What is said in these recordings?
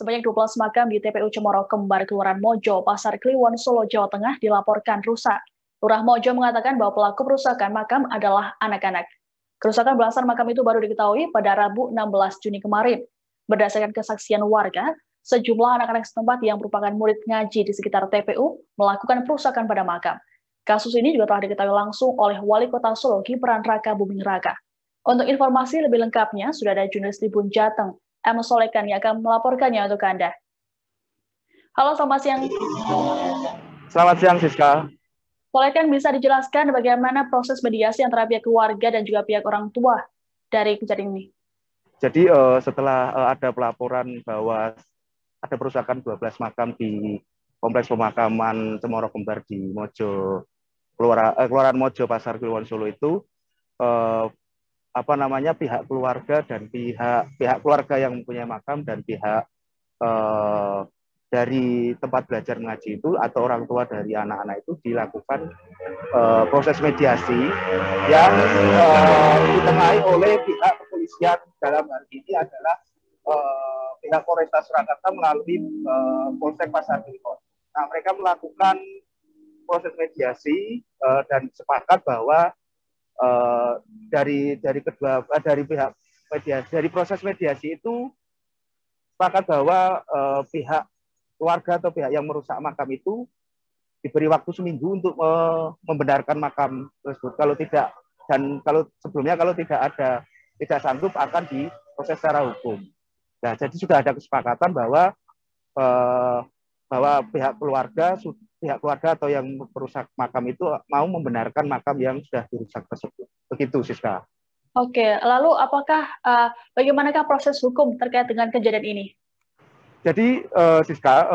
Sebanyak 12 makam di TPU Cemoro Kembar Kelurahan Mojo, Pasar Kliwon, Solo, Jawa Tengah dilaporkan rusak. Lurah Mojo mengatakan bahwa pelaku perusakan makam adalah anak-anak. Kerusakan belasan makam itu baru diketahui pada Rabu 16 Juni kemarin. Berdasarkan kesaksian warga, sejumlah anak-anak setempat yang merupakan murid ngaji di sekitar TPU melakukan perusakan pada makam. Kasus ini juga telah diketahui langsung oleh Wali Kota Solo Gibran Raka Buming Raka. Untuk informasi lebih lengkapnya, sudah ada jurnalis Tribun Jateng, M. Solekan yang akan melaporkannya untuk Anda. Halo, selamat siang. Selamat siang, Siska. Solekan, bisa dijelaskan bagaimana proses mediasi antara pihak keluarga dan juga pihak orang tua dari kejadian ini? Jadi setelah ada pelaporan bahwa ada perusakan 12 makam di Kompleks Pemakaman Cemoro Kembar di Mojo, Kelurahan Mojo, Pasar Kliwon, Solo itu, pihak keluarga dan pihak keluarga yang mempunyai makam dan pihak dari tempat belajar mengaji itu atau orang tua dari anak-anak itu dilakukan proses mediasi yang ditengahi oleh pihak kepolisian. Dalam hal ini adalah pihak Polresta Surakarta melalui Polsek Pasar Kliwon. Nah, mereka melakukan proses mediasi dan sepakat bahwa dari pihak mediasi, dari proses mediasi itu sepakat bahwa pihak keluarga atau pihak yang merusak makam itu diberi waktu seminggu untuk membenarkan makam tersebut. Kalau tidak sanggup akan diproses secara hukum. Nah, jadi sudah ada kesepakatan bahwa pihak keluarga atau yang merusak makam itu mau membenarkan makam yang sudah dirusak tersebut. Begitu, Siska. Oke, lalu bagaimanakah proses hukum terkait dengan kejadian ini? Jadi, Siska,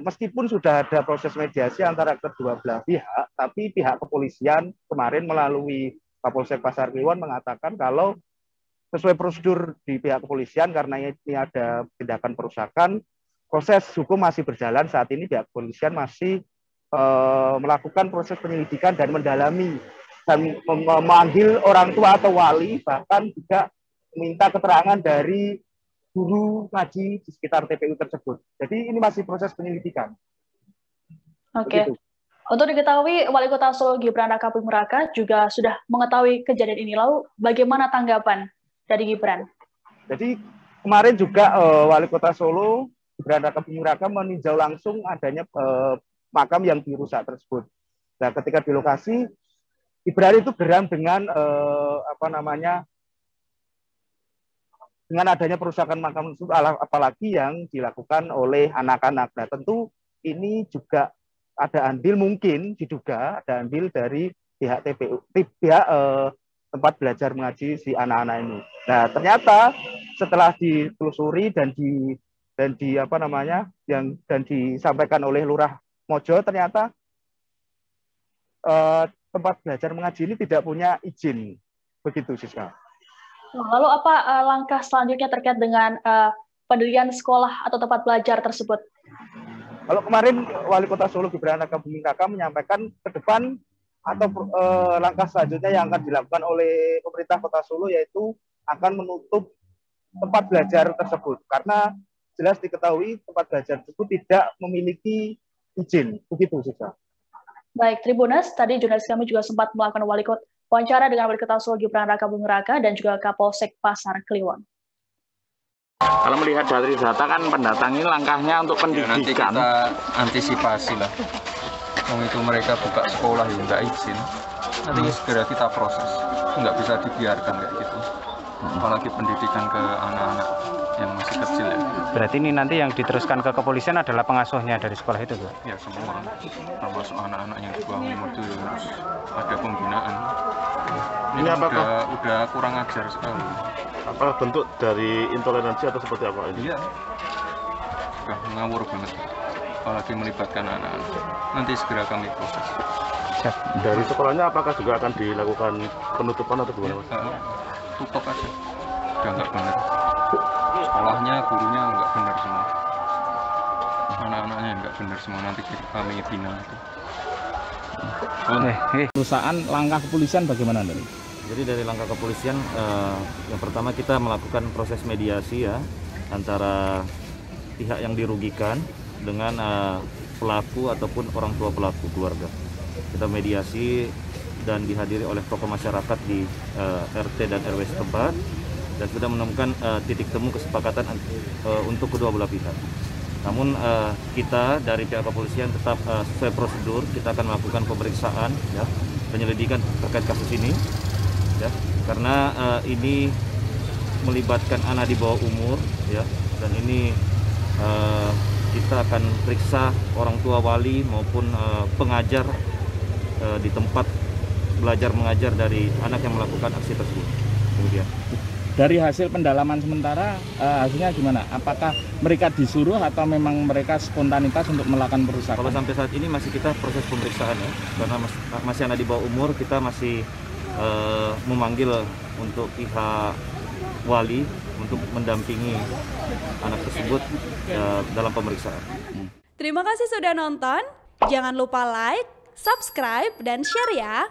meskipun sudah ada proses mediasi antara kedua belah pihak, tapi pihak kepolisian kemarin melalui Kapolsek Pasar Kliwon mengatakan kalau sesuai prosedur di pihak kepolisian, karena ini ada tindakan perusakan, proses hukum masih berjalan. Saat ini pihak kepolisian masih melakukan proses penyelidikan dan mendalami dan memanggil orang tua atau wali, bahkan juga meminta keterangan dari guru ngaji di sekitar TPU tersebut. Jadi ini masih proses penyelidikan. Oke. Begitu. Untuk diketahui, Wali Kota Solo Gibran Raka Buming Raka juga sudah mengetahui kejadian ini. Lalu bagaimana tanggapan dari Gibran? Jadi kemarin juga Wali Kota Solo Gibran Raka Buming Raka meninjau langsung adanya makam yang dirusak tersebut. Nah, ketika di lokasi, Gibran itu geram dengan dengan adanya perusakan makam tersebut, apalagi yang dilakukan oleh anak-anak. Nah, tentu ini juga ada andil, mungkin diduga ada andil dari pihak TPU, pihak tempat belajar mengaji si anak-anak ini. Nah, ternyata setelah ditelusuri dan disampaikan oleh Lurah Mojo, ternyata tempat belajar mengaji ini tidak punya izin. Begitu, Siska. Lalu apa langkah selanjutnya terkait dengan pendirian sekolah atau tempat belajar tersebut? Kalau kemarin Wali Kota Solo Gibran Raka Buming Raka menyampaikan ke depan atau langkah selanjutnya yang akan dilakukan oleh pemerintah Kota Solo yaitu akan menutup tempat belajar tersebut, karena jelas diketahui tempat belajar tersebut tidak memiliki izin. Begitu, Siska. Baik, Tribunas, tadi jurnalis kami juga sempat melakukan wawancara dengan Wali Kota Solo Gibran Raka Buming Raka dan juga Kapolsek Pasar Kliwon. Kalau melihat dari data kan pendatang ini langkahnya untuk pendidikan. Nanti kita antisipasi lah. Itu mereka buka sekolah yang nggak izin, nanti segera kita proses. Nggak bisa dibiarkan kayak gitu. Apalagi pendidikan ke anak-anak yang masih kecil ya. Berarti ini nanti yang diteruskan ke kepolisian adalah pengasuhnya dari sekolah itu, Bu? Ya, semua, termasuk anak-anak yang di bawah umur itu harus ada pembinaan. Ini udah kurang ajar sekali. Apa bentuk dari intoleransi atau seperti apa ini? Iya, udah ngawur banget. Apalagi melibatkan anak-anak. Nanti segera kami proses. Dari sekolahnya apakah juga akan dilakukan penutupan atau gimana, Mas? Tutup aja, udah nggak benar. Sekolahnya, gurunya nggak benar semua. Anak-anaknya nggak benar semua, nanti kami bina itu. Perusahaan langkah kepolisian bagaimana dari? Jadi dari langkah kepolisian, yang pertama kita melakukan proses mediasi ya antara pihak yang dirugikan dengan pelaku ataupun orang tua pelaku keluarga. Kita mediasi dan dihadiri oleh tokoh masyarakat di RT dan RW setempat dan sudah menemukan titik temu kesepakatan untuk kedua belah pihak. Namun kita dari pihak kepolisian tetap sesuai prosedur, kita akan melakukan pemeriksaan, ya, penyelidikan terkait kasus ini, ya, karena ini melibatkan anak di bawah umur, ya, dan ini kita akan periksa orang tua wali maupun pengajar di tempat belajar mengajar dari anak yang melakukan aksi tersebut. Kemudian Dari hasil pendalaman sementara, hasilnya gimana? Apakah mereka disuruh atau memang mereka spontanitas untuk melakukan perusakan? kalau sampai saat ini masih kita proses pemeriksaan, ya, karena masih anak di bawah umur, kita masih memanggil untuk pihak wali untuk mendampingi anak tersebut dalam pemeriksaan. Terima kasih sudah nonton. Jangan lupa like, subscribe, dan share ya.